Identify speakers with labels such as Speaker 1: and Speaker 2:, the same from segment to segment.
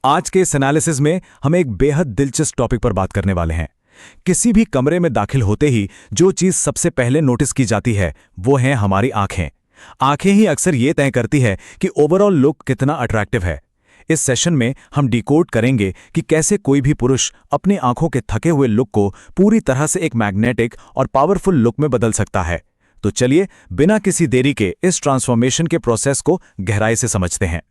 Speaker 1: आज के इस एनालिसिस में हम एक बेहद दिलचस्प टॉपिक पर बात करने वाले हैं। किसी भी कमरे में दाखिल होते ही जो चीज सबसे पहले नोटिस की जाती है वो है हमारी आंखें। आंखें ही अक्सर ये तय करती है कि ओवरऑल लुक कितना अट्रैक्टिव है। इस सेशन में हम डिकोड करेंगे कि कैसे कोई भी पुरुष अपनी आंखों के थके हुए लुक को पूरी तरह से एक मैग्नेटिक और पावरफुल लुक में बदल सकता है। तो चलिए बिना किसी देरी के इस ट्रांसफॉर्मेशन के प्रोसेस को गहराई से समझते हैं।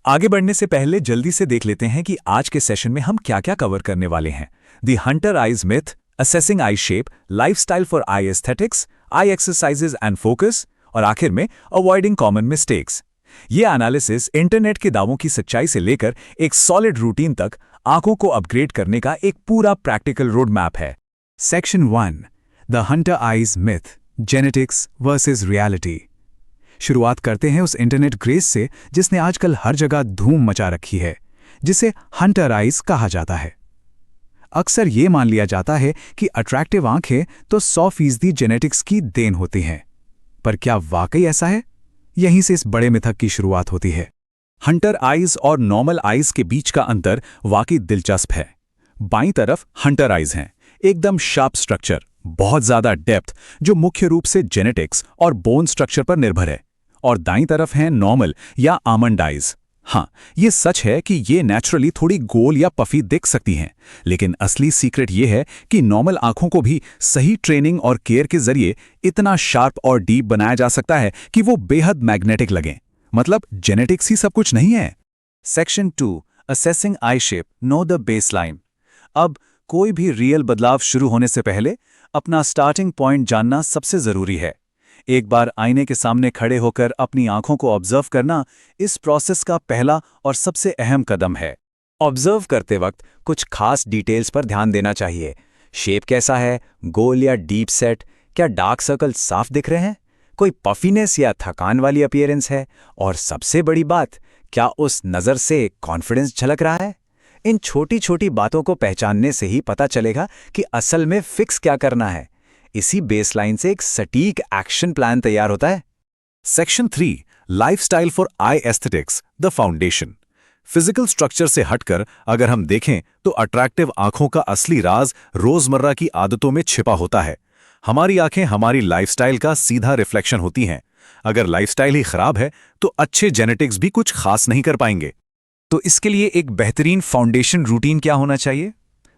Speaker 1: आगे बढ़ने से पहले जल्दी से देख लेते हैं कि आज के सेशन में हम क्या क्या कवर करने वाले हैं। The Hunter eyes myth, assessing I shape, lifestyle for I aesthetics, I exercises and focus, और आखिर में अवॉइडिंग कॉमन मिस्टेक्स। ये एनालिसिस इंटरनेट के दावों की सच्चाई से लेकर एक सॉलिड रूटीन तक आंखों को अपग्रेड करने का एक पूरा प्रैक्टिकल रोड मैप है। Section 1, the Hunter eyes myth, genetics versus reality. शुरुआत करते हैं उस इंटरनेट क्रेज से जिसने आजकल हर जगह धूम मचा रखी है, जिसे हंटर आइज कहा जाता है। अक्सर ये मान लिया जाता है कि अट्रैक्टिव आंखें तो 100% जेनेटिक्स की देन होती हैं। पर क्या वाकई ऐसा है? यहीं से इस बड़े मिथक की शुरुआत होती है। हंटर आइज और नॉर्मल आइज के बीच का अंतर वाकई दिलचस्प है। बाईं तरफ हंटर आइज हैं, एकदम शार्प स्ट्रक्चर, बहुत ज्यादा डेप्थ, जो मुख्य रूप से जेनेटिक्स और बोन स्ट्रक्चर पर निर्भर है। और दाईं तरफ हैं नॉर्मल या आमंड आइज। हाँ, ये सच है कि ये नेचुरली थोड़ी गोल या पफी दिख सकती हैं, लेकिन असली सीक्रेट ये है कि नॉर्मल आंखों को भी सही ट्रेनिंग और केयर के जरिए इतना शार्प और डीप बनाया जा सकता है कि वो बेहद मैग्नेटिक लगें। मतलब जेनेटिक्स ही सब कुछ नहीं है। Section 2, assessing I shape, know the baseline. अब कोई भी रियल बदलाव शुरू होने से पहले अपना स्टार्टिंग पॉइंट जानना सबसे जरूरी है। एक बार आईने के सामने खड़े होकर अपनी आंखों को ऑब्जर्व करना इस प्रोसेस का पहला और सबसे अहम कदम है। ऑब्जर्व करते वक्त कुछ खास डिटेल्स पर ध्यान देना चाहिए। शेप कैसा है, गोल या डीप सेट, क्या डार्क सर्कल साफ दिख रहे हैं, कोई पफीनेस या थकान वाली अपीयरेंस है, और सबसे बड़ी बात, क्या उस नज़र से कॉन्फिडेंस झलक रहा है। इन छोटी छोटी बातों को पहचानने से ही पता चलेगा कि असल में फिक्स क्या करना है। इसी बेसलाइन से एक सटीक एक्शन प्लान तैयार होता है। Section 3, lifestyle for I aesthetics, the foundation. Physical structure से हटकर अगर हम देखें तो अट्रैक्टिव आंखों का असली राज रोजमर्रा की आदतों में छिपा होता है। हमारी आंखें हमारी लाइफस्टाइल का सीधा रिफ्लेक्शन होती हैं। अगर लाइफस्टाइल ही खराब है तो अच्छे जेनेटिक्स भी कुछ खास नहीं कर पाएंगे। तो इसके लिए एक बेहतरीन फाउंडेशन रूटीन क्या होना चाहिए?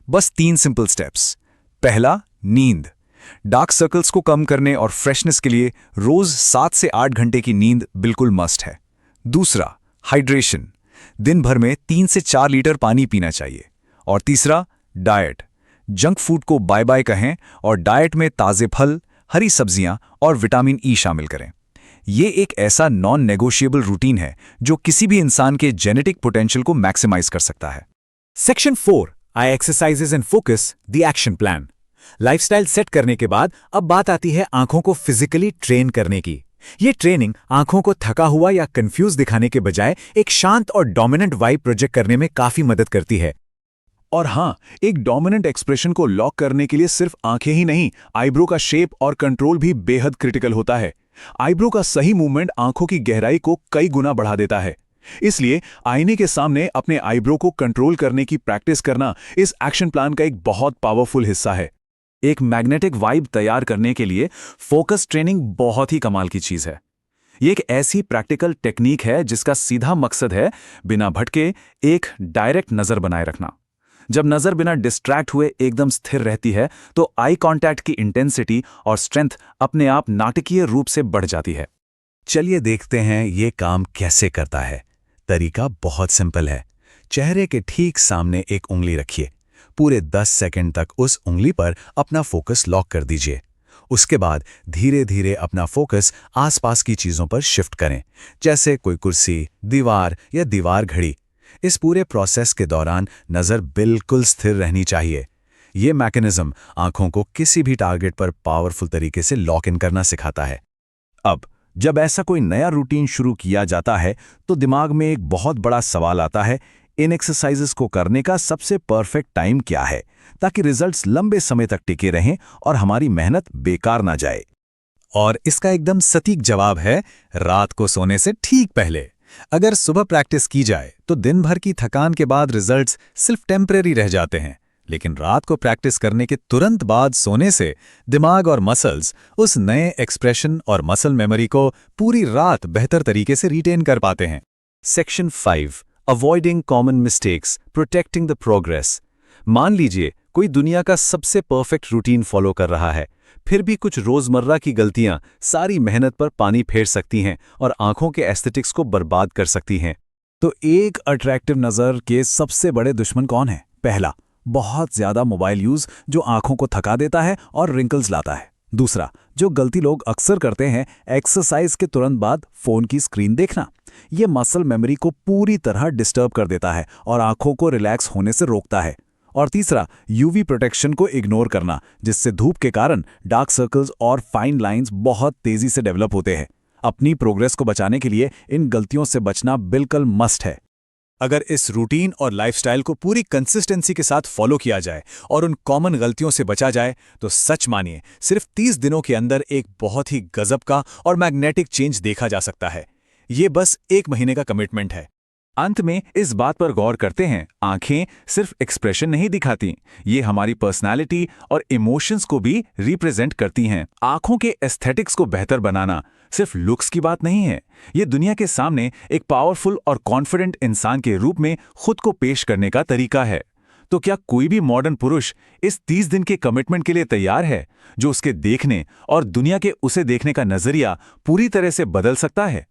Speaker 1: बस 3 सिंपल स्टेप्स। पहला, नींद। डार्क सर्कल्स को कम करने और फ्रेशनेस के लिए रोज 7 से 8 घंटे की नींद बिल्कुल मस्ट है। दूसरा, हाइड्रेशन। दिन भर में 3 से 4 लीटर पानी पीना चाहिए। और तीसरा, डाइट। जंक फूड को बाय बाय कहें और डाइट में ताजे फल, हरी सब्जियां और विटामिन ई शामिल करें। ये एक ऐसा नॉन नेगोशिएबल रूटीन है जो किसी भी इंसान के जेनेटिक पोटेंशियल को मैक्सिमाइज कर सकता है। Section 4, I exercises and focus, the action plan. Lifestyle set करने के बाद अब बात आती है आंखों को फिजिकली ट्रेन करने की। ये ट्रेनिंग आंखों को थका हुआ या कंफ्यूज दिखाने के बजाय एक शांत और डोमिनेंट वाइब प्रोजेक्ट करने में काफी मदद करती है। और हाँ, एक डोमिनेंट एक्सप्रेशन को लॉक करने के लिए सिर्फ आंखें ही नहीं, आईब्रो का शेप और कंट्रोल भी बेहद क्रिटिकल होता है। आईब्रो का सही मूवमेंट आंखों की गहराई को कई गुना बढ़ा देता है। इसलिए आईने के सामने अपने आईब्रो को कंट्रोल करने की प्रैक्टिस करना इस एक्शन प्लान का एक बहुत पावरफुल हिस्सा है। एक मैग्नेटिक वाइब तैयार करने के लिए फोकस ट्रेनिंग बहुत ही कमाल की चीज है। ये एक ऐसी प्रैक्टिकल टेक्निक है जिसका सीधा मकसद है बिना भटके एक डायरेक्ट नजर बनाए रखना। जब नजर बिना डिस्ट्रैक्ट हुए एकदम स्थिर रहती है तो आई कांटेक्ट की इंटेंसिटी और स्ट्रेंथ अपने आप नाटकीय रूप से बढ़ जाती है। चलिए देखते हैं ये काम कैसे करता है। तरीका बहुत सिंपल है। चेहरे के ठीक सामने एक उंगली रखिए। पूरे 10 सेकंड तक उस उंगली पर अपना फोकस लॉक कर दीजिए। उसके बाद धीरे धीरे अपना फोकस आसपास की चीजों पर शिफ्ट करें, जैसे कोई कुर्सी, दीवार या दीवार घड़ी। इस पूरे प्रोसेस के दौरान नजर बिल्कुल स्थिर रहनी चाहिए। ये मैकेनिज्म आंखों को किसी भी टारगेट पर पावरफुल तरीके से लॉक इन करना सिखाता है। अब जब ऐसा कोई नया रूटीन शुरू किया जाता है तो दिमाग में एक बहुत बड़ा सवाल आता है, इन एक्सरसाइजेस को करने का सबसे परफेक्ट टाइम क्या है ताकि रिजल्ट्स लंबे समय तक टिके रहें और हमारी मेहनत बेकार ना जाए। और इसका एकदम सटीक जवाब है रात को सोने से ठीक पहले।
Speaker 2: अगर सुबह प्रैक्टिस की जाए तो दिन भर की थकान के बाद रिजल्ट्स सिर्फ टेम्परेरी रह जाते हैं, लेकिन रात को प्रैक्टिस करने के तुरंत बाद सोने से दिमाग और मसल्स उस नए एक्सप्रेशन और मसल मेमोरी को पूरी रात बेहतर तरीके से रिटेन कर पाते हैं।
Speaker 1: Section 5 avoiding common mistakes protecting the progress. मान लीजिए कोई दुनिया का सबसे परफेक्ट रूटीन फॉलो कर रहा है, फिर भी कुछ रोजमर्रा की गलतियां सारी मेहनत पर पानी फेर सकती हैं और आंखों के एस्थेटिक्स को बर्बाद कर सकती हैं।
Speaker 2: तो एक अट्रैक्टिव नज़र के सबसे बड़े दुश्मन कौन है? पहला, बहुत ज्यादा मोबाइल यूज जो आंखों को थका देता है और रिंकल्स लाता है। दूसरा, जो गलती लोग अक्सर करते हैं, एक्सरसाइज के तुरंत बाद फोन की स्क्रीन देखना। ये मसल मेमोरी को पूरी तरह डिस्टर्ब कर देता है और आंखों को रिलैक्स होने से रोकता है। और तीसरा, यूवी प्रोटेक्शन को इग्नोर करना, जिससे धूप के कारण डार्क सर्कल्स और फाइन लाइंस बहुत तेजी से डेवलप होते हैं। अपनी प्रोग्रेस को बचाने के लिए इन गलतियों से बचना बिल्कुल मस्ट है।
Speaker 1: अगर इस रूटीन और लाइफस्टाइल को पूरी कंसिस्टेंसी के साथ फॉलो किया जाए और उन कॉमन गलतियों से बचा जाए तो सच मानिए सिर्फ 30 दिनों के अंदर एक बहुत ही गजब का और मैग्नेटिक चेंज देखा जा सकता है। ये बस 1 महीने का कमिटमेंट है। अंत में इस बात पर गौर करते हैं, आंखें सिर्फ एक्सप्रेशन नहीं दिखाती, ये हमारी पर्सनालिटी और इमोशंस को भी रिप्रेजेंट करती हैं। आंखों के एस्थेटिक्स को बेहतर बनाना सिर्फ लुक्स की बात नहीं है, ये दुनिया के सामने एक पावरफुल और कॉन्फिडेंट इंसान के रूप में खुद को पेश करने का तरीका है। तो क्या कोई भी मॉडर्न पुरुष इस 30 दिन के कमिटमेंट के लिए तैयार है, जो उसके देखने और दुनिया के उसे देखने का नजरिया पूरी तरह से बदल सकता है?